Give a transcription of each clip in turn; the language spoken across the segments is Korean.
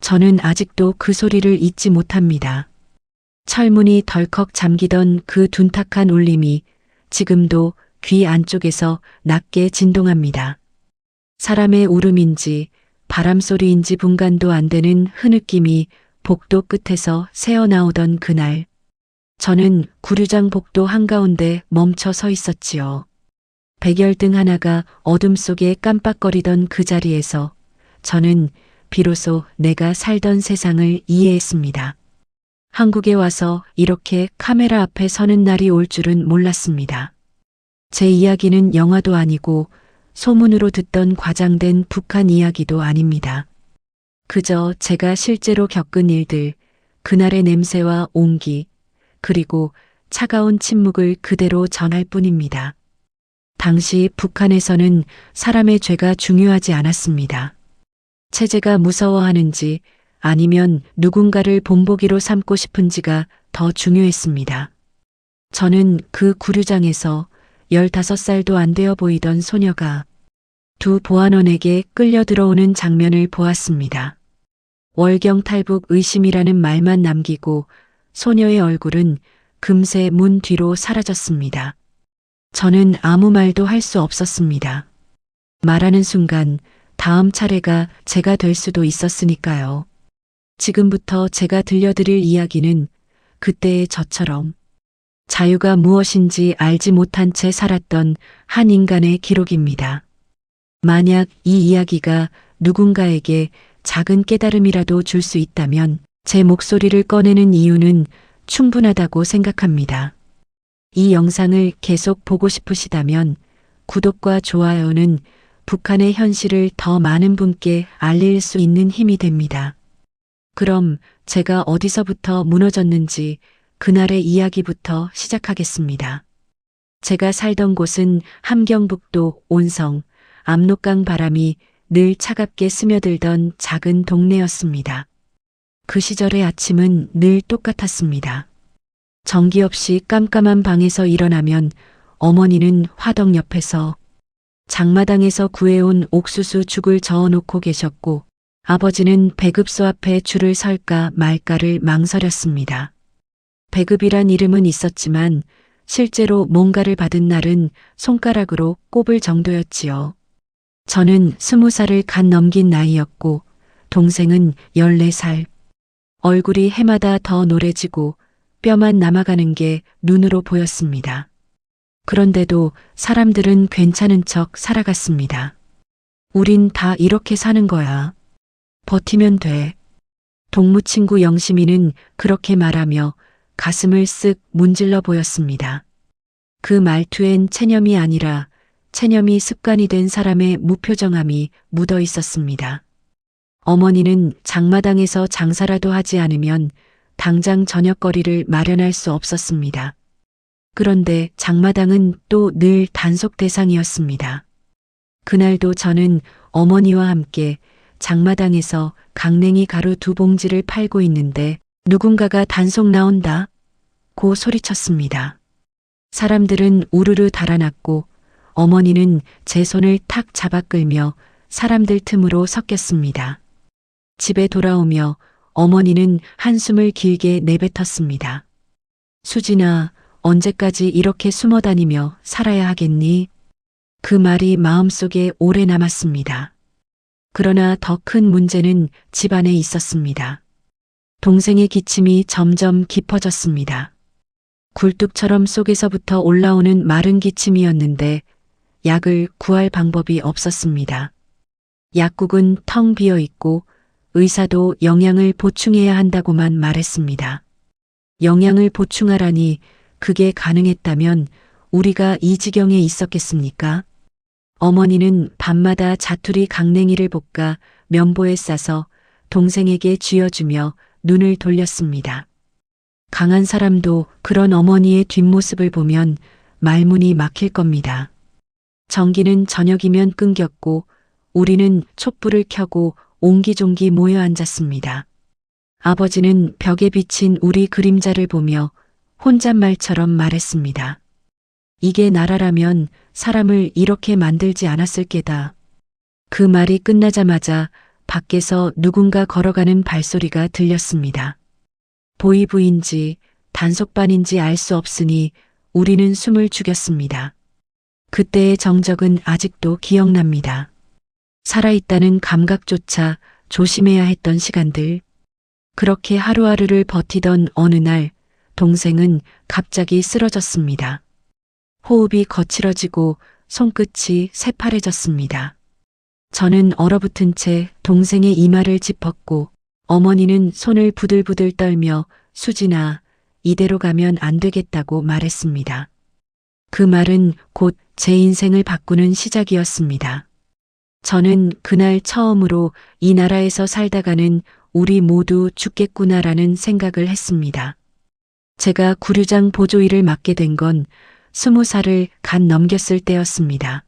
저는 아직도 그 소리를 잊지 못합니다. 철문이 덜컥 잠기던 그 둔탁한 울림이 지금도 귀 안쪽에서 낮게 진동합니다. 사람의 울음인지 바람소리인지 분간도 안 되는 흐느낌이 복도 끝에서 새어나오던 그날, 저는 구류장 복도 한가운데 멈춰 서 있었지요. 백열등 하나가 어둠 속에 깜빡거리던 그 자리에서 저는 비로소 내가 살던 세상을 이해했습니다. 한국에 와서 이렇게 카메라 앞에 서는 날이 올 줄은 몰랐습니다. 제 이야기는 영화도 아니고 소문으로 듣던 과장된 북한 이야기도 아닙니다. 그저 제가 실제로 겪은 일들, 그날의 냄새와 온기, 그리고 차가운 침묵을 그대로 전할 뿐입니다. 당시 북한에서는 사람의 죄가 중요하지 않았습니다. 체제가 무서워하는지 아니면 누군가를 본보기로 삼고 싶은지가 더 중요했습니다. 저는 그 구류장에서 15살도 안 되어 보이던 소녀가 두 보안원에게 끌려 들어오는 장면을 보았습니다. 월경탈북 의심이라는 말만 남기고 소녀의 얼굴은 금세 문 뒤로 사라졌습니다. 저는 아무 말도 할 수 없었습니다. 말하는 순간 다음 차례가 제가 될 수도 있었으니까요. 지금부터 제가 들려드릴 이야기는 그때의 저처럼 자유가 무엇인지 알지 못한 채 살았던 한 인간의 기록입니다. 만약 이 이야기가 누군가에게 작은 깨달음이라도 줄 수 있다면 제 목소리를 꺼내는 이유는 충분하다고 생각합니다. 이 영상을 계속 보고 싶으시다면 구독과 좋아요는 북한의 현실을 더 많은 분께 알릴 수 있는 힘이 됩니다. 그럼 제가 어디서부터 무너졌는지 그날의 이야기부터 시작하겠습니다. 제가 살던 곳은 함경북도 온성, 압록강 바람이 늘 차갑게 스며들던 작은 동네였습니다. 그 시절의 아침은 늘 똑같았습니다. 전기 없이 깜깜한 방에서 일어나면 어머니는 화덕 옆에서 장마당에서 구해온 옥수수 죽을 저어놓고 계셨고 아버지는 배급소 앞에 줄을 설까 말까를 망설였습니다. 배급이란 이름은 있었지만 실제로 뭔가를 받은 날은 손가락으로 꼽을 정도였지요. 저는 20살을 갓 넘긴 나이였고 동생은 14살. 얼굴이 해마다 더 노래지고 뼈만 남아가는 게 눈으로 보였습니다. 그런데도 사람들은 괜찮은 척 살아갔습니다. 우린 다 이렇게 사는 거야. 버티면 돼. 동무친구 영심이는 그렇게 말하며 가슴을 쓱 문질러 보였습니다. 그 말투엔 체념이 아니라 체념이 습관이 된 사람의 무표정함이 묻어 있었습니다. 어머니는 장마당에서 장사라도 하지 않으면 당장 저녁거리를 마련할 수 없었습니다. 그런데 장마당은 또 늘 단속 대상이었습니다. 그날도 저는 어머니와 함께 장마당에서 강냉이 가루 2봉지를 팔고 있는데 누군가가 단속 나온다 고 소리쳤습니다. 사람들은 우르르 달아났고 어머니는 제 손을 탁 잡아 끌며 사람들 틈으로 섞였습니다. 집에 돌아오며 어머니는 한숨을 길게 내뱉었습니다. 수진아, 언제까지 이렇게 숨어 다니며 살아야 하겠니? 그 말이 마음속에 오래 남았습니다. 그러나 더 큰 문제는 집안에 있었습니다. 동생의 기침이 점점 깊어졌습니다. 굴뚝처럼 속에서부터 올라오는 마른 기침이었는데 약을 구할 방법이 없었습니다. 약국은 텅 비어 있고 의사도 영양을 보충해야 한다고만 말했습니다. 영양을 보충하라니 그게 가능했다면 우리가 이 지경에 있었겠습니까? 어머니는 밤마다 자투리 강냉이를 볶아 면보에 싸서 동생에게 쥐어주며 눈을 돌렸습니다. 강한 사람도 그런 어머니의 뒷모습을 보면 말문이 막힐 겁니다. 전기는 저녁이면 끊겼고 우리는 촛불을 켜고 옹기종기 모여 앉았습니다. 아버지는 벽에 비친 우리 그림자를 보며 혼잣말처럼 말했습니다. 이게 나라라면 사람을 이렇게 만들지 않았을 게다. 그 말이 끝나자마자 밖에서 누군가 걸어가는 발소리가 들렸습니다. 보이부인지 단속반인지 알 수 없으니 우리는 숨을 죽였습니다. 그때의 정적은 아직도 기억납니다. 살아있다는 감각조차 조심해야 했던 시간들. 그렇게 하루하루를 버티던 어느 날 동생은 갑자기 쓰러졌습니다. 호흡이 거칠어지고 손끝이 새파래졌습니다. 저는 얼어붙은 채 동생의 이마를 짚었고 어머니는 손을 부들부들 떨며 수진아, 이대로 가면 안 되겠다고 말했습니다. 그 말은 곧 제 인생을 바꾸는 시작이었습니다. 저는 그날 처음으로 이 나라에서 살다가는 우리 모두 죽겠구나라는 생각을 했습니다. 제가 구류장 보조일을 맡게 된 건 20살을 갓 넘겼을 때였습니다.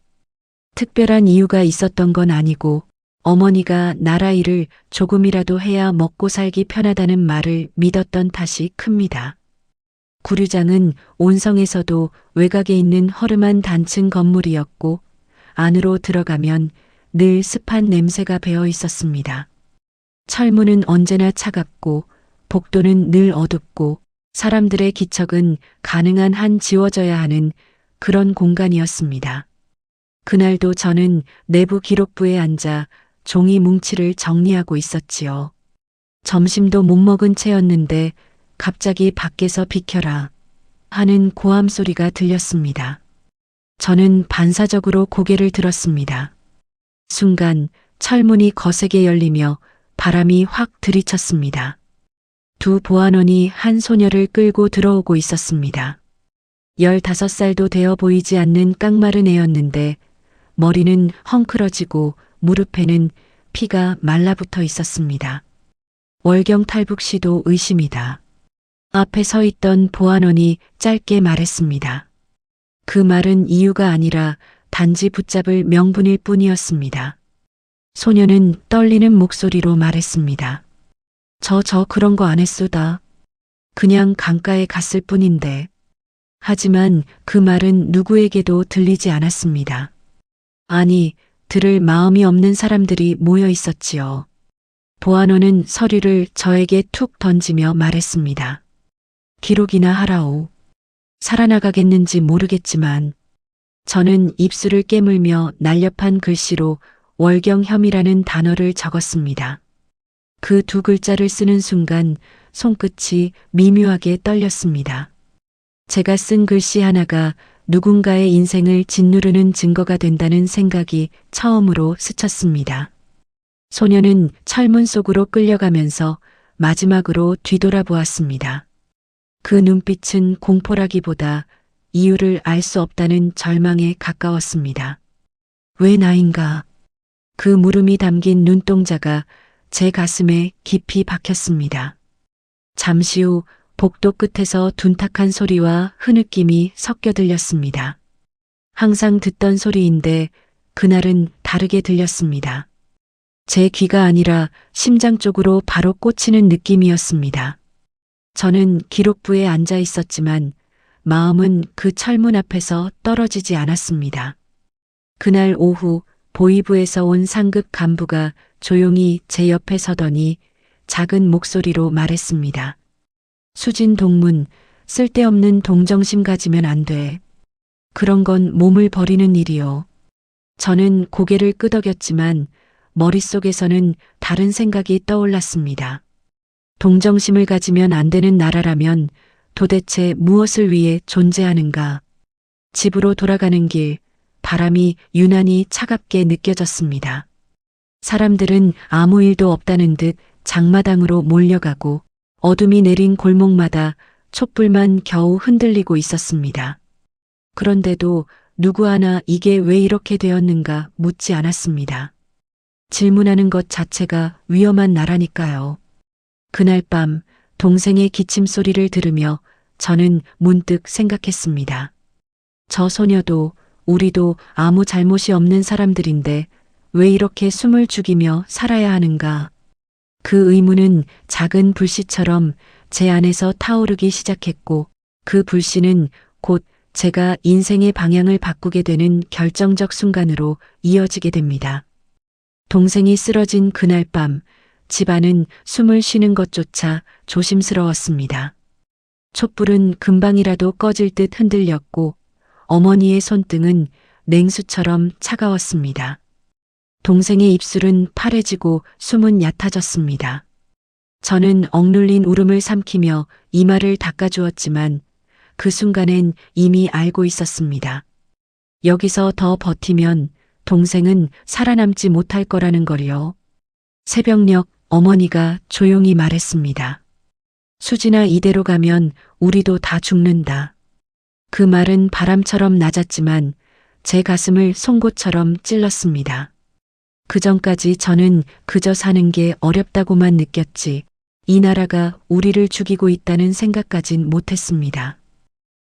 특별한 이유가 있었던 건 아니고 어머니가 나라 일을 조금이라도 해야 먹고 살기 편하다는 말을 믿었던 탓이 큽니다. 구류장은 온성에서도 외곽에 있는 허름한 단층 건물이었고 안으로 들어가면 늘 습한 냄새가 배어 있었습니다. 철문은 언제나 차갑고 복도는 늘 어둡고 사람들의 기척은 가능한 한 지워져야 하는 그런 공간이었습니다. 그날도 저는 내부 기록부에 앉아 종이 뭉치를 정리하고 있었지요. 점심도 못 먹은 채였는데 갑자기 밖에서 비켜라 하는 고함 소리가 들렸습니다. 저는 반사적으로 고개를 들었습니다. 순간 철문이 거세게 열리며 바람이 확 들이쳤습니다. 두 보안원이 한 소녀를 끌고 들어오고 있었습니다. 15살도 되어 보이지 않는 깡마른 애였는데 머리는 헝클어지고 무릎에는 피가 말라붙어 있었습니다. 월경 탈북 시도 의심이다. 앞에 서 있던 보안원이 짧게 말했습니다. 그 말은 이유가 아니라 단지 붙잡을 명분일 뿐이었습니다. 소녀는 떨리는 목소리로 말했습니다. 저 그런 거 안 했수다. 그냥 강가에 갔을 뿐인데. 하지만 그 말은 누구에게도 들리지 않았습니다. 아니, 들을 마음이 없는 사람들이 모여 있었지요. 보안원은 서류를 저에게 툭 던지며 말했습니다. 기록이나 하라오. 살아나가겠는지 모르겠지만 저는 입술을 깨물며 날렵한 글씨로 월경혐이라는 단어를 적었습니다. 그 두 글자를 쓰는 순간 손끝이 미묘하게 떨렸습니다. 제가 쓴 글씨 하나가 누군가의 인생을 짓누르는 증거가 된다는 생각이 처음으로 스쳤습니다. 소녀는 철문 속으로 끌려가면서 마지막으로 뒤돌아보았습니다. 그 눈빛은 공포라기보다 이유를 알 수 없다는 절망에 가까웠습니다. 왜 나인가? 그 물음이 담긴 눈동자가 제 가슴에 깊이 박혔습니다. 잠시 후 복도 끝에서 둔탁한 소리와 흐느낌이 섞여 들렸습니다. 항상 듣던 소리인데 그날은 다르게 들렸습니다. 제 귀가 아니라 심장 쪽으로 바로 꽂히는 느낌이었습니다. 저는 기록부에 앉아 있었지만 마음은 그 철문 앞에서 떨어지지 않았습니다. 그날 오후 보이부에서 온 상급 간부가 조용히 제 옆에 서더니 작은 목소리로 말했습니다. 수진 동문, 쓸데없는 동정심 가지면 안 돼. 그런 건 몸을 버리는 일이요. 저는 고개를 끄덕였지만 머릿속에서는 다른 생각이 떠올랐습니다. 동정심을 가지면 안 되는 나라라면 도대체 무엇을 위해 존재하는가? 집으로 돌아가는 길, 바람이 유난히 차갑게 느껴졌습니다. 사람들은 아무 일도 없다는 듯 장마당으로 몰려가고 어둠이 내린 골목마다 촛불만 겨우 흔들리고 있었습니다. 그런데도 누구 하나 이게 왜 이렇게 되었는가 묻지 않았습니다. 질문하는 것 자체가 위험한 나라니까요. 그날 밤 동생의 기침 소리를 들으며 저는 문득 생각했습니다. 저 소녀도 우리도 아무 잘못이 없는 사람들인데 왜 이렇게 숨을 죽이며 살아야 하는가? 그 의문은 작은 불씨처럼 제 안에서 타오르기 시작했고 그 불씨는 곧 제가 인생의 방향을 바꾸게 되는 결정적 순간으로 이어지게 됩니다. 동생이 쓰러진 그날 밤 집안은 숨을 쉬는 것조차 조심스러웠습니다. 촛불은 금방이라도 꺼질 듯 흔들렸고 어머니의 손등은 냉수처럼 차가웠습니다. 동생의 입술은 파래지고 숨은 얕아졌습니다. 저는 억눌린 울음을 삼키며 이마를 닦아주었지만 그 순간엔 이미 알고 있었습니다. 여기서 더 버티면 동생은 살아남지 못할 거라는 걸요. 새벽녘 어머니가 조용히 말했습니다. 수진아, 이대로 가면 우리도 다 죽는다. 그 말은 바람처럼 낮았지만 제 가슴을 송곳처럼 찔렀습니다. 그전까지 저는 그저 사는 게 어렵다고만 느꼈지 이 나라가 우리를 죽이고 있다는 생각까진 못했습니다.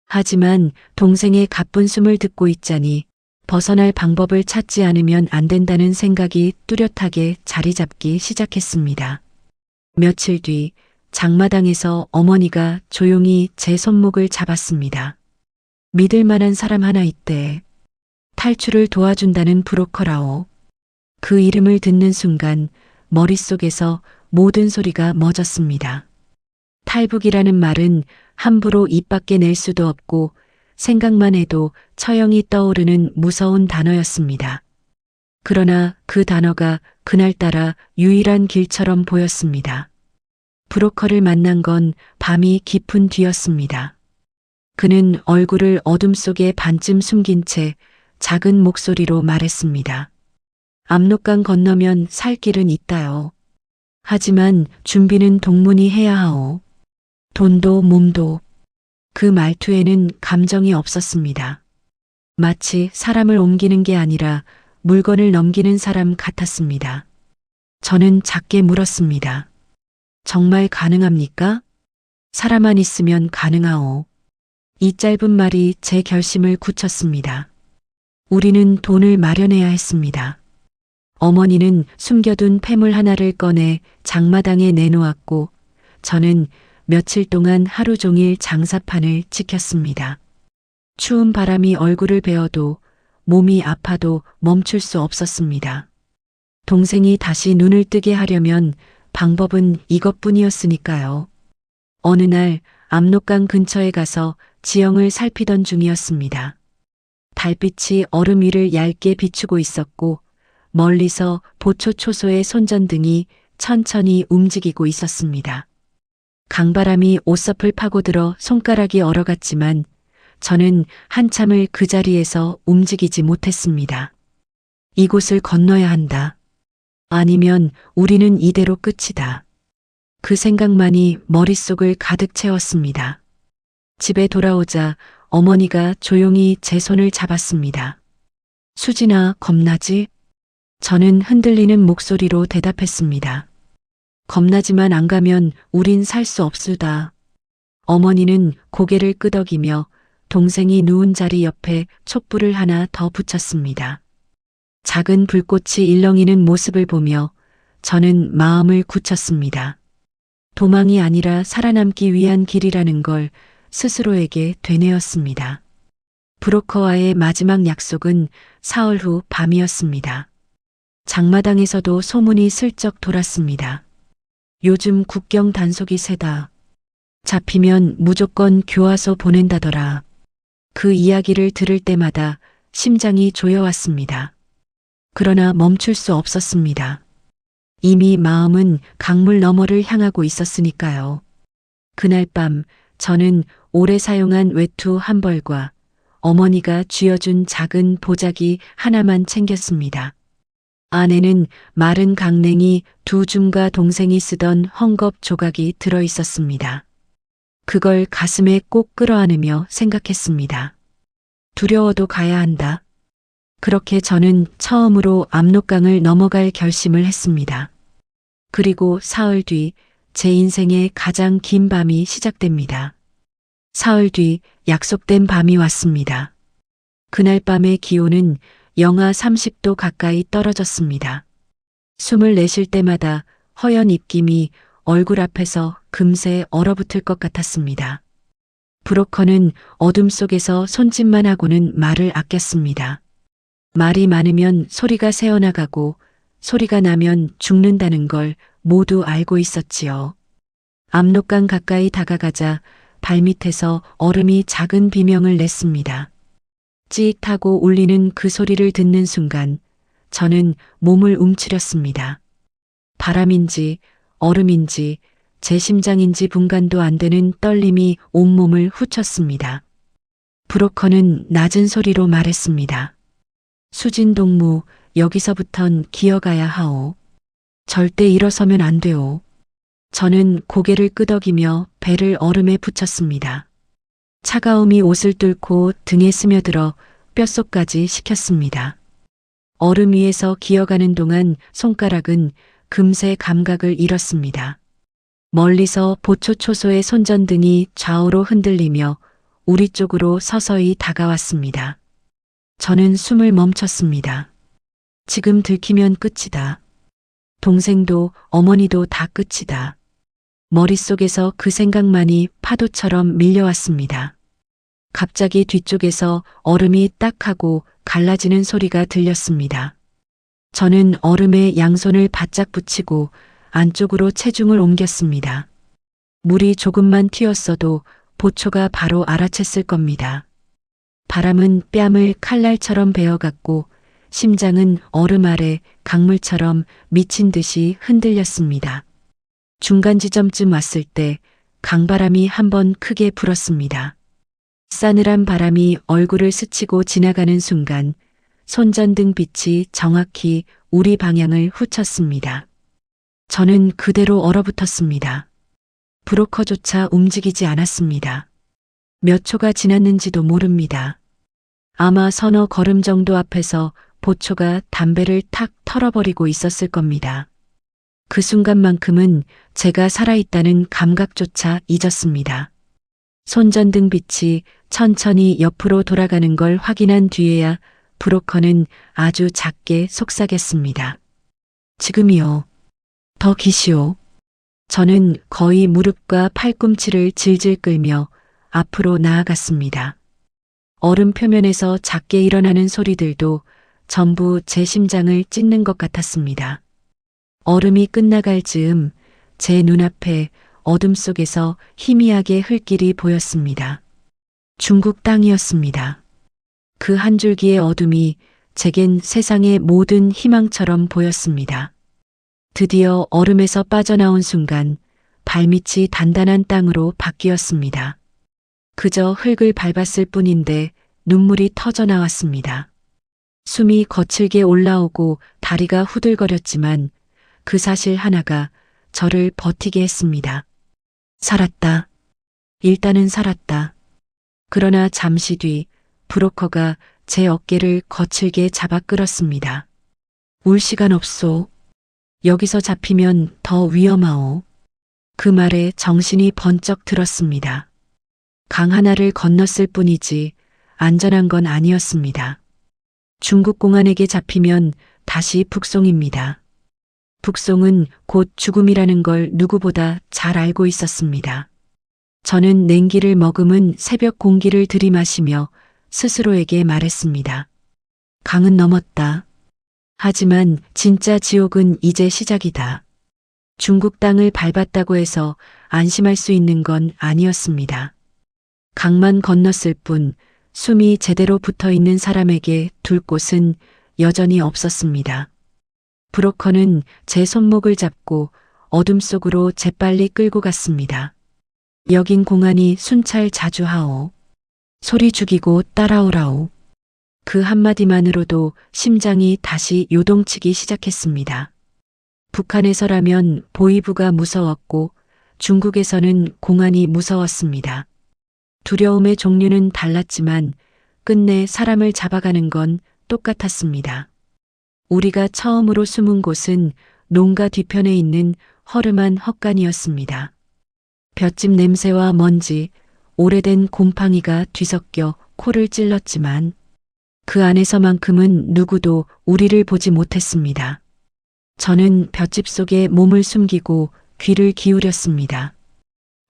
하지만 동생의 가쁜 숨을 듣고 있자니 벗어날 방법을 찾지 않으면 안 된다는 생각이 뚜렷하게 자리 잡기 시작했습니다. 며칠 뒤 장마당에서 어머니가 조용히 제 손목을 잡았습니다. 믿을 만한 사람 하나 있대. 탈출을 도와준다는 브로커라오. 그 이름을 듣는 순간 머릿속에서 모든 소리가 멎었습니다. 탈북이라는 말은 함부로 입 밖에 낼 수도 없고 생각만 해도 처형이 떠오르는 무서운 단어였습니다. 그러나 그 단어가 그날따라 유일한 길처럼 보였습니다. 브로커를 만난 건 밤이 깊은 뒤였습니다. 그는 얼굴을 어둠 속에 반쯤 숨긴 채 작은 목소리로 말했습니다. 압록강 건너면 살 길은 있다요. 하지만 준비는 동문이 해야 하오. 돈도 몸도. 그 말투에는 감정이 없었습니다. 마치 사람을 옮기는 게 아니라 물건을 넘기는 사람 같았습니다. 저는 작게 물었습니다. 정말 가능합니까? 사람만 있으면 가능하오. 이 짧은 말이 제 결심을 굳혔습니다. 우리는 돈을 마련해야 했습니다. 어머니는 숨겨둔 폐물 하나를 꺼내 장마당에 내놓았고 저는 며칠 동안 하루 종일 장사판을 지켰습니다. 추운 바람이 얼굴을 베어도 몸이 아파도 멈출 수 없었습니다. 동생이 다시 눈을 뜨게 하려면 방법은 이것뿐이었으니까요. 어느 날 압록강 근처에 가서 지형을 살피던 중이었습니다. 달빛이 얼음 위를 얇게 비추고 있었고 멀리서 보초초소의 손전등이 천천히 움직이고 있었습니다. 강바람이 옷섭을 파고들어 손가락이 얼어갔지만 저는 한참을 그 자리에서 움직이지 못했습니다. 이곳을 건너야 한다. 아니면 우리는 이대로 끝이다. 그 생각만이 머릿속을 가득 채웠습니다. 집에 돌아오자 어머니가 조용히 제 손을 잡았습니다. 수진아, 겁나지? 저는 흔들리는 목소리로 대답했습니다. 겁나지만 안 가면 우린 살 수 없수다. 어머니는 고개를 끄덕이며 동생이 누운 자리 옆에 촛불을 하나 더 붙였습니다. 작은 불꽃이 일렁이는 모습을 보며 저는 마음을 굳혔습니다. 도망이 아니라 살아남기 위한 길이라는 걸 스스로에게 되뇌었습니다. 브로커와의 마지막 약속은 사흘 후 밤이었습니다. 장마당에서도 소문이 슬쩍 돌았습니다. 요즘 국경 단속이 세다. 잡히면 무조건 교화소 보낸다더라. 그 이야기를 들을 때마다 심장이 조여왔습니다. 그러나 멈출 수 없었습니다. 이미 마음은 강물 너머를 향하고 있었으니까요. 그날 밤 저는 오래 사용한 외투 한 벌과 어머니가 쥐어준 작은 보자기 하나만 챙겼습니다. 안에는 마른 강냉이 두 줌과 동생이 쓰던 헝겊 조각이 들어 있었습니다. 그걸 가슴에 꼭 끌어안으며 생각했습니다. 두려워도 가야 한다. 그렇게 저는 처음으로 압록강을 넘어갈 결심을 했습니다. 그리고 사흘 뒤 제 인생의 가장 긴 밤이 시작됩니다. 사흘 뒤 약속된 밤이 왔습니다. 그날 밤의 기온은 영하 30도 가까이 떨어졌습니다. 숨을 내쉴 때마다 허연 입김이 얼굴 앞에서 금세 얼어붙을 것 같았습니다. 브로커는 어둠 속에서 손짓만 하고는 말을 아꼈습니다. 말이 많으면 소리가 새어나가고 소리가 나면 죽는다는 걸 모두 알고 있었지요. 압록강 가까이 다가가자 발밑에서 얼음이 작은 비명을 냈습니다. 찌익하고 울리는 그 소리를 듣는 순간 저는 몸을 움츠렸습니다. 바람인지 얼음인지 제 심장인지 분간도 안 되는 떨림이 온몸을 훑쳤습니다. 브로커는 낮은 소리로 말했습니다. 수진 동무, 여기서부턴 기어가야 하오. 절대 일어서면 안 돼오. 저는 고개를 끄덕이며 배를 얼음에 붙였습니다. 차가움이 옷을 뚫고 등에 스며들어 뼛속까지 식혔습니다. 얼음 위에서 기어가는 동안 손가락은 금세 감각을 잃었습니다. 멀리서 보초초소의 손전등이 좌우로 흔들리며 우리 쪽으로 서서히 다가왔습니다. 저는 숨을 멈췄습니다. 지금 들키면 끝이다. 동생도 어머니도 다 끝이다. 머릿속에서 그 생각만이 파도처럼 밀려왔습니다. 갑자기 뒤쪽에서 얼음이 딱 하고 갈라지는 소리가 들렸습니다. 저는 얼음에 양손을 바짝 붙이고 안쪽으로 체중을 옮겼습니다. 물이 조금만 튀었어도 보초가 바로 알아챘을 겁니다. 바람은 뺨을 칼날처럼 베어갔고 심장은 얼음 아래 강물처럼 미친 듯이 흔들렸습니다. 중간 지점쯤 왔을 때 강바람이 한번 크게 불었습니다. 싸늘한 바람이 얼굴을 스치고 지나가는 순간 손전등 빛이 정확히 우리 방향을 훑쳤습니다. 저는 그대로 얼어붙었습니다. 브로커조차 움직이지 않았습니다. 몇 초가 지났는지도 모릅니다. 아마 서너 걸음 정도 앞에서 보초가 담배를 탁 털어버리고 있었을 겁니다. 그 순간만큼은 제가 살아있다는 감각조차 잊었습니다. 손전등 빛이 천천히 옆으로 돌아가는 걸 확인한 뒤에야 브로커는 아주 작게 속삭였습니다. 지금이요. 더 기시오. 저는 거의 무릎과 팔꿈치를 질질 끌며 앞으로 나아갔습니다. 얼음 표면에서 작게 일어나는 소리들도 전부 제 심장을 찢는 것 같았습니다. 얼음이 끝나갈 즈음 제 눈앞에 어둠 속에서 희미하게 흘길이 보였습니다. 중국 땅이었습니다. 그 한 줄기의 어둠이 제겐 세상의 모든 희망처럼 보였습니다. 드디어 얼음에서 빠져나온 순간 발밑이 단단한 땅으로 바뀌었습니다. 그저 흙을 밟았을 뿐인데 눈물이 터져 나왔습니다. 숨이 거칠게 올라오고 다리가 후들거렸지만 그 사실 하나가 저를 버티게 했습니다. 살았다. 일단은 살았다. 그러나 잠시 뒤 브로커가 제 어깨를 거칠게 잡아 끌었습니다. 울 시간 없소. 여기서 잡히면 더 위험하오. 그 말에 정신이 번쩍 들었습니다. 강 하나를 건넜을 뿐이지 안전한 건 아니었습니다. 중국 공안에게 잡히면 다시 북송입니다. 북송은 곧 죽음이라는 걸 누구보다 잘 알고 있었습니다. 저는 냉기를 머금은 새벽 공기를 들이마시며 스스로에게 말했습니다. 강은 넘었다. 하지만 진짜 지옥은 이제 시작이다. 중국 땅을 밟았다고 해서 안심할 수 있는 건 아니었습니다. 강만 건넜을 뿐 숨이 제대로 붙어 있는 사람에게 둘 곳은 여전히 없었습니다. 브로커는 제 손목을 잡고 어둠 속으로 재빨리 끌고 갔습니다. 여긴 공안이 순찰 자주 하오. 소리 죽이고 따라오라오. 그 한마디만으로도 심장이 다시 요동치기 시작했습니다. 북한에서라면 보위부가 무서웠고 중국에서는 공안이 무서웠습니다. 두려움의 종류는 달랐지만 끝내 사람을 잡아가는 건 똑같았습니다. 우리가 처음으로 숨은 곳은 농가 뒤편에 있는 허름한 헛간이었습니다. 볏짚 냄새와 먼지, 오래된 곰팡이가 뒤섞여 코를 찔렀지만 그 안에서만큼은 누구도 우리를 보지 못했습니다. 저는 볏짚 속에 몸을 숨기고 귀를 기울였습니다.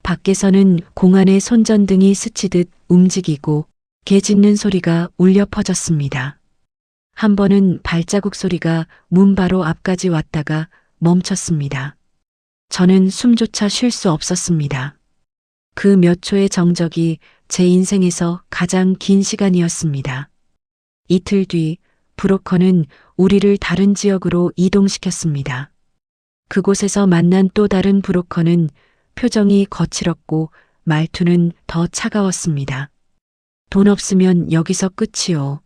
밖에서는 공안의 손전등이 스치듯 움직이고 개 짖는 소리가 울려 퍼졌습니다. 한 번은 발자국 소리가 문 바로 앞까지 왔다가 멈췄습니다. 저는 숨조차 쉴 수 없었습니다. 그 몇 초의 정적이 제 인생에서 가장 긴 시간이었습니다. 이틀 뒤 브로커는 우리를 다른 지역으로 이동시켰습니다. 그곳에서 만난 또 다른 브로커는 표정이 거칠었고 말투는 더 차가웠습니다. 돈 없으면 여기서 끝이요.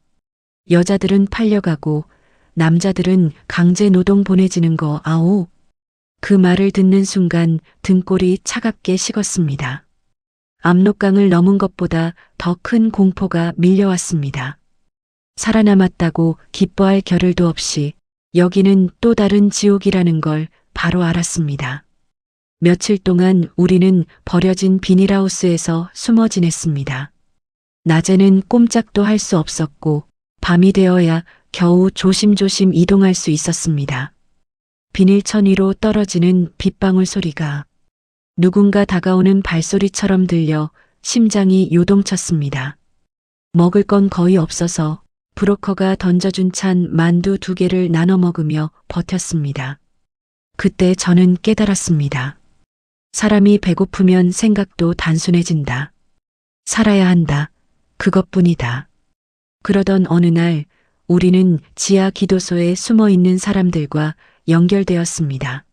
여자들은 팔려가고 남자들은 강제 노동 보내지는 거 아오. 그 말을 듣는 순간 등골이 차갑게 식었습니다. 압록강을 넘은 것보다 더 큰 공포가 밀려왔습니다. 살아남았다고 기뻐할 겨를도 없이 여기는 또 다른 지옥이라는 걸 바로 알았습니다. 며칠 동안 우리는 버려진 비닐하우스에서 숨어 지냈습니다. 낮에는 꼼짝도 할 수 없었고 밤이 되어야 겨우 조심조심 이동할 수 있었습니다. 비닐천 위로 떨어지는 빗방울 소리가 누군가 다가오는 발소리처럼 들려 심장이 요동쳤습니다. 먹을 건 거의 없어서 브로커가 던져준 찬 만두 2개를 나눠 먹으며 버텼습니다. 그때 저는 깨달았습니다. 사람이 배고프면 생각도 단순해진다. 살아야 한다. 그것뿐이다. 그러던 어느 날 우리는 지하 기도소에 숨어 있는 사람들과 연결되었습니다.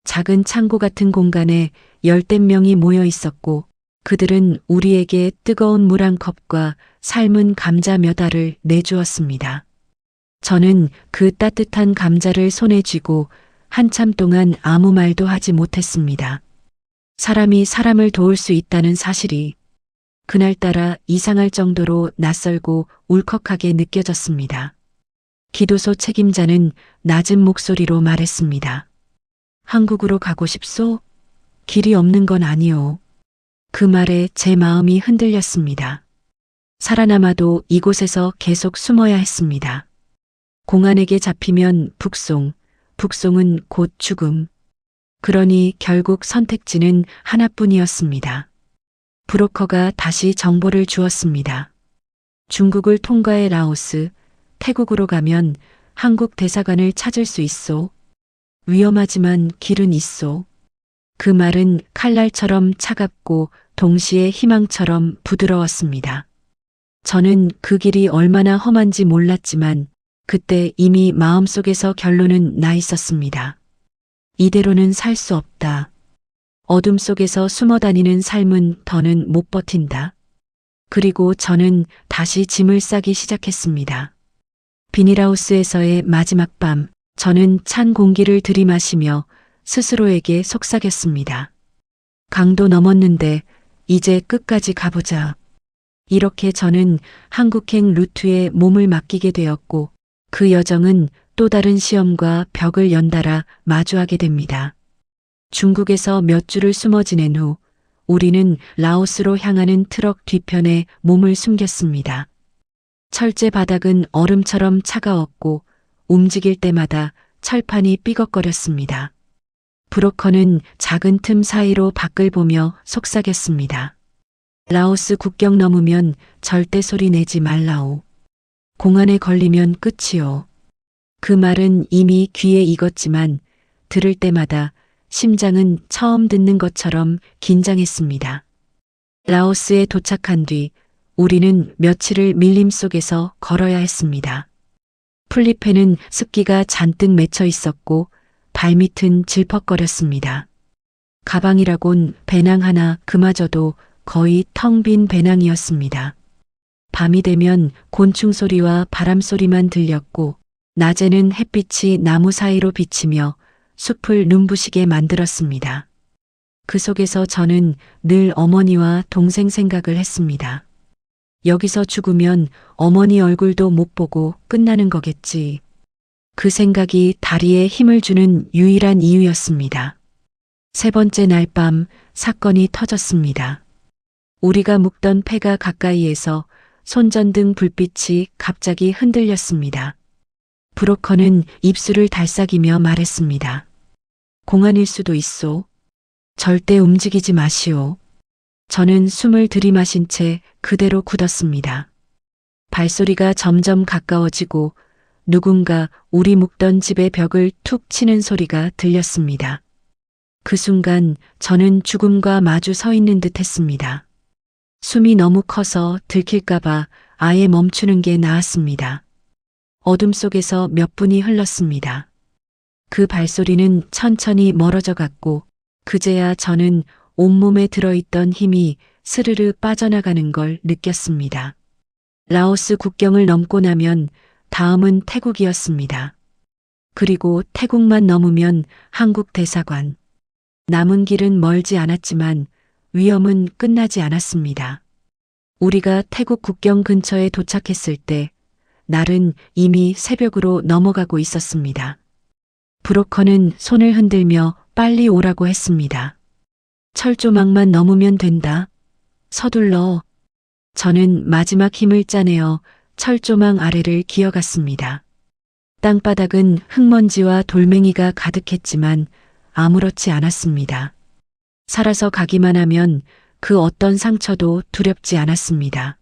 작은 창고 같은 공간에 10댓 명이 모여 있었고 그들은 우리에게 뜨거운 물 한 컵과 삶은 감자 몇 알을 내주었습니다. 저는 그 따뜻한 감자를 손에 쥐고 한참 동안 아무 말도 하지 못했습니다. 사람이 사람을 도울 수 있다는 사실이 그날따라 이상할 정도로 낯설고 울컥하게 느껴졌습니다. 기도소 책임자는 낮은 목소리로 말했습니다. 한국으로 가고 싶소? 길이 없는 건 아니오. 그 말에 제 마음이 흔들렸습니다. 살아남아도 이곳에서 계속 숨어야 했습니다. 공안에게 잡히면 북송, 북송은 곧 죽음. 그러니 결국 선택지는 하나뿐이었습니다. 브로커가 다시 정보를 주었습니다. 중국을 통과해 라오스, 태국으로 가면 한국 대사관을 찾을 수 있소. 위험하지만 길은 있소. 그 말은 칼날처럼 차갑고 동시에 희망처럼 부드러웠습니다. 저는 그 길이 얼마나 험한지 몰랐지만 그때 이미 마음속에서 결론은 나 있었습니다. 이대로는 살 수 없다. 어둠 속에서 숨어 다니는 삶은 더는 못 버틴다. 그리고 저는 다시 짐을 싸기 시작했습니다. 비닐하우스에서의 마지막 밤, 저는 찬 공기를 들이마시며 스스로에게 속삭였습니다. 강도 넘었는데 이제 끝까지 가보자. 이렇게 저는 한국행 루트에 몸을 맡기게 되었고 그 여정은 또 다른 시험과 벽을 연달아 마주하게 됩니다. 중국에서 몇 주를 숨어 지낸 후 우리는 라오스로 향하는 트럭 뒤편에 몸을 숨겼습니다. 철제 바닥은 얼음처럼 차가웠고 움직일 때마다 철판이 삐걱거렸습니다. 브로커는 작은 틈 사이로 밖을 보며 속삭였습니다. 라오스 국경 넘으면 절대 소리 내지 말라오. 공안에 걸리면 끝이오. 그 말은 이미 귀에 익었지만 들을 때마다 심장은 처음 듣는 것처럼 긴장했습니다. 라오스에 도착한 뒤 우리는 며칠을 밀림 속에서 걸어야 했습니다. 풀잎에는 습기가 잔뜩 맺혀 있었고 발밑은 질퍽거렸습니다. 가방이라곤 배낭 하나 그마저도 거의 텅 빈 배낭이었습니다. 밤이 되면 곤충 소리와 바람 소리만 들렸고 낮에는 햇빛이 나무 사이로 비치며 숲을 눈부시게 만들었습니다. 그 속에서 저는 늘 어머니와 동생 생각을 했습니다. 여기서 죽으면 어머니 얼굴도 못 보고 끝나는 거겠지. 그 생각이 다리에 힘을 주는 유일한 이유였습니다. 3번째 날 밤 사건이 터졌습니다. 우리가 묵던 폐가 가까이에서 손전등 불빛이 갑자기 흔들렸습니다. 브로커는 입술을 달싹이며 말했습니다. 공안일 수도 있소. 절대 움직이지 마시오. 저는 숨을 들이마신 채 그대로 굳었습니다. 발소리가 점점 가까워지고 누군가 우리 묵던 집의 벽을 툭 치는 소리가 들렸습니다. 그 순간 저는 죽음과 마주 서 있는 듯 했습니다. 숨이 너무 커서 들킬까봐 아예 멈추는 게 나았습니다. 어둠 속에서 몇 분이 흘렀습니다. 그 발소리는 천천히 멀어져 갔고 그제야 저는 온몸에 들어있던 힘이 스르르 빠져나가는 걸 느꼈습니다. 라오스 국경을 넘고 나면 다음은 태국이었습니다. 그리고 태국만 넘으면 한국 대사관. 남은 길은 멀지 않았지만 위험은 끝나지 않았습니다. 우리가 태국 국경 근처에 도착했을 때 날은 이미 새벽으로 넘어가고 있었습니다. 브로커는 손을 흔들며 빨리 오라고 했습니다. 철조망만 넘으면 된다. 서둘러. 저는 마지막 힘을 짜내어 철조망 아래를 기어갔습니다. 땅바닥은 흙먼지와 돌멩이가 가득했지만 아무렇지 않았습니다. 살아서 가기만 하면 그 어떤 상처도 두렵지 않았습니다.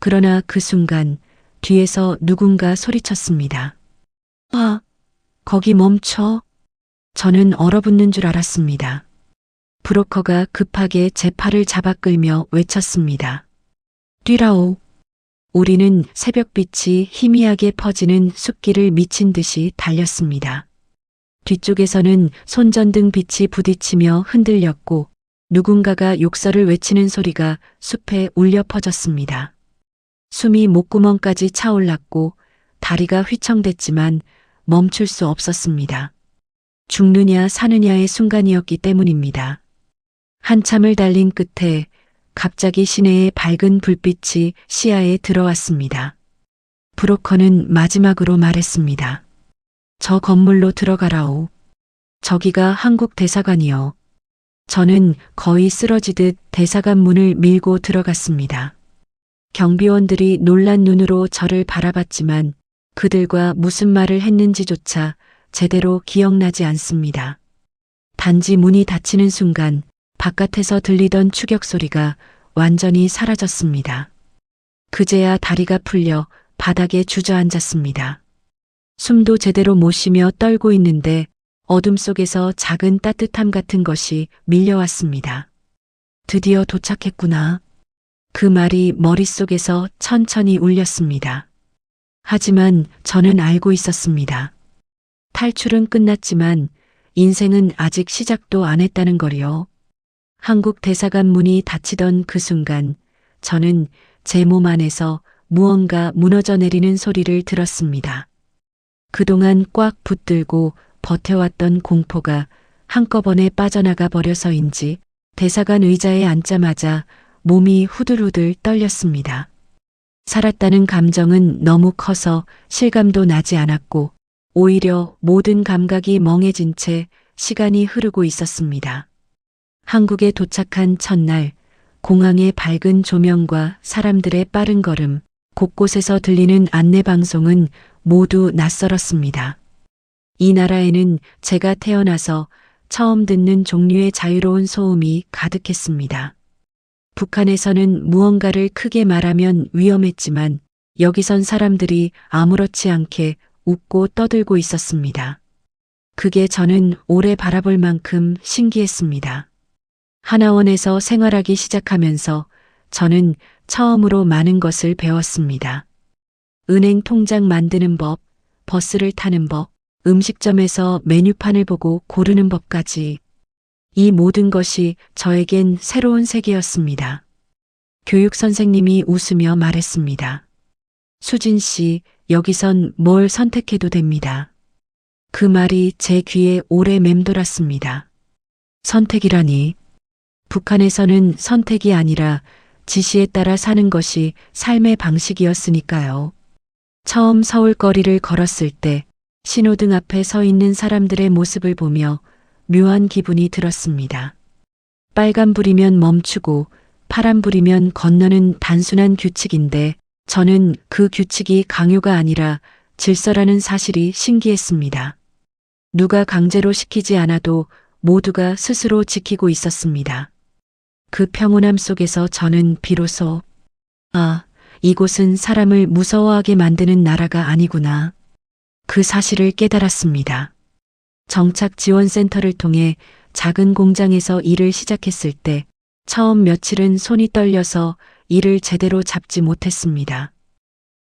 그러나 그 순간 뒤에서 누군가 소리쳤습니다. 아, 거기 멈춰. 저는 얼어붙는 줄 알았습니다. 브로커가 급하게 제 팔을 잡아 끌며 외쳤습니다. 뛰라오. 우리는 새벽빛이 희미하게 퍼지는 숲길을 미친 듯이 달렸습니다. 뒤쪽에서는 손전등 빛이 부딪히며 흔들렸고 누군가가 욕설을 외치는 소리가 숲에 울려 퍼졌습니다. 숨이 목구멍까지 차올랐고 다리가 휘청댔지만 멈출 수 없었습니다. 죽느냐 사느냐의 순간이었기 때문입니다. 한참을 달린 끝에 갑자기 시내의 밝은 불빛이 시야에 들어왔습니다. 브로커는 마지막으로 말했습니다. 저 건물로 들어가라오. 저기가 한국 대사관이요. 저는 거의 쓰러지듯 대사관 문을 밀고 들어갔습니다. 경비원들이 놀란 눈으로 저를 바라봤지만 그들과 무슨 말을 했는지조차 제대로 기억나지 않습니다. 단지 문이 닫히는 순간 바깥에서 들리던 추격 소리가 완전히 사라졌습니다. 그제야 다리가 풀려 바닥에 주저앉았습니다. 숨도 제대로 못 쉬며 떨고 있는데 어둠 속에서 작은 따뜻함 같은 것이 밀려왔습니다. 드디어 도착했구나. 그 말이 머릿속에서 천천히 울렸습니다. 하지만 저는 알고 있었습니다. 탈출은 끝났지만 인생은 아직 시작도 안 했다는 거리요. 한국 대사관 문이 닫히던 그 순간 저는 제 몸 안에서 무언가 무너져 내리는 소리를 들었습니다. 그동안 꽉 붙들고 버텨왔던 공포가 한꺼번에 빠져나가 버려서인지 대사관 의자에 앉자마자 몸이 후들후들 떨렸습니다. 살았다는 감정은 너무 커서 실감도 나지 않았고 오히려 모든 감각이 멍해진 채 시간이 흐르고 있었습니다. 한국에 도착한 첫날 공항의 밝은 조명과 사람들의 빠른 걸음, 곳곳에서 들리는 안내방송은 모두 낯설었습니다. 이 나라에는 제가 태어나서 처음 듣는 종류의 자유로운 소음이 가득했습니다. 북한에서는 무언가를 크게 말하면 위험했지만 여기선 사람들이 아무렇지 않게 웃고 떠들고 있었습니다. 그게 저는 오래 바라볼 만큼 신기했습니다. 하나원에서 생활하기 시작하면서 저는 처음으로 많은 것을 배웠습니다. 은행 통장 만드는 법, 버스를 타는 법, 음식점에서 메뉴판을 보고 고르는 법까지. 이 모든 것이 저에겐 새로운 세계였습니다. 교육 선생님이 웃으며 말했습니다. 수진 씨, 여기선 뭘 선택해도 됩니다. 그 말이 제 귀에 오래 맴돌았습니다. 선택이라니. 북한에서는 선택이 아니라 지시에 따라 사는 것이 삶의 방식이었으니까요. 처음 서울 거리를 걸었을 때 신호등 앞에 서 있는 사람들의 모습을 보며 묘한 기분이 들었습니다. 빨간불이면 멈추고 파란불이면 건너는 단순한 규칙인데 저는 그 규칙이 강요가 아니라 질서라는 사실이 신기했습니다. 누가 강제로 시키지 않아도 모두가 스스로 지키고 있었습니다. 그 평온함 속에서 저는 비로소 이곳은 사람을 무서워하게 만드는 나라가 아니구나. 그 사실을 깨달았습니다. 정착 지원센터를 통해 작은 공장에서 일을 시작했을 때 처음 며칠은 손이 떨려서 일을 제대로 잡지 못했습니다.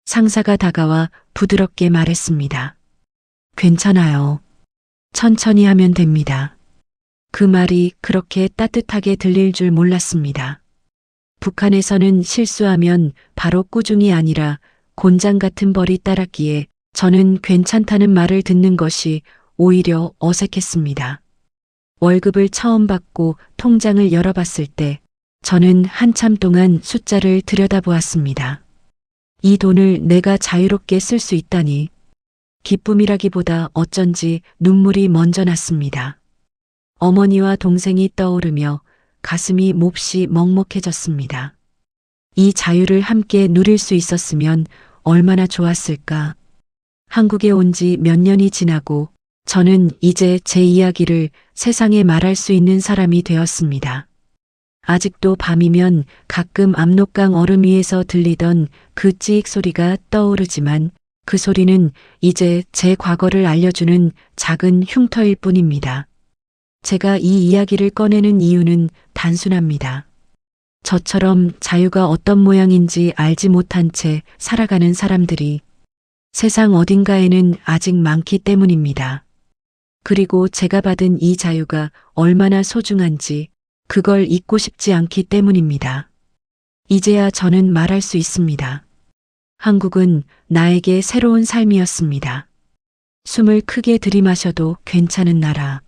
상사가 다가와 부드럽게 말했습니다. 괜찮아요. 천천히 하면 됩니다. 그 말이 그렇게 따뜻하게 들릴 줄 몰랐습니다. 북한에서는 실수하면 바로 꾸중이 아니라 곤장 같은 벌이 따랐기에 저는 괜찮다는 말을 듣는 것이 오히려 어색했습니다. 월급을 처음 받고 통장을 열어봤을 때 저는 한참 동안 숫자를 들여다보았습니다. 이 돈을 내가 자유롭게 쓸 수 있다니 기쁨이라기보다 어쩐지 눈물이 먼저 났습니다. 어머니와 동생이 떠오르며 가슴이 몹시 먹먹해졌습니다. 이 자유를 함께 누릴 수 있었으면 얼마나 좋았을까. 한국에 온 지 몇 년이 지나고 저는 이제 제 이야기를 세상에 말할 수 있는 사람이 되었습니다. 아직도 밤이면 가끔 압록강 얼음 위에서 들리던 그 찌익 소리가 떠오르지만 그 소리는 이제 제 과거를 알려주는 작은 흉터일 뿐입니다. 제가 이 이야기를 꺼내는 이유는 단순합니다. 저처럼 자유가 어떤 모양인지 알지 못한 채 살아가는 사람들이 세상 어딘가에는 아직 많기 때문입니다. 그리고 제가 받은 이 자유가 얼마나 소중한지 그걸 잊고 싶지 않기 때문입니다. 이제야 저는 말할 수 있습니다. 한국은 나에게 새로운 삶이었습니다. 숨을 크게 들이마셔도 괜찮은 나라.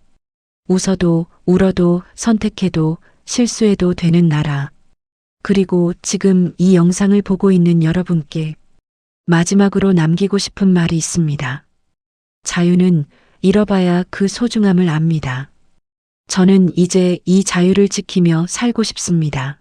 웃어도 울어도 선택해도 실수해도 되는 나라. 그리고 지금 이 영상을 보고 있는 여러분께 마지막으로 남기고 싶은 말이 있습니다. 자유는 잃어봐야 그 소중함을 압니다. 저는 이제 이 자유를 지키며 살고 싶습니다.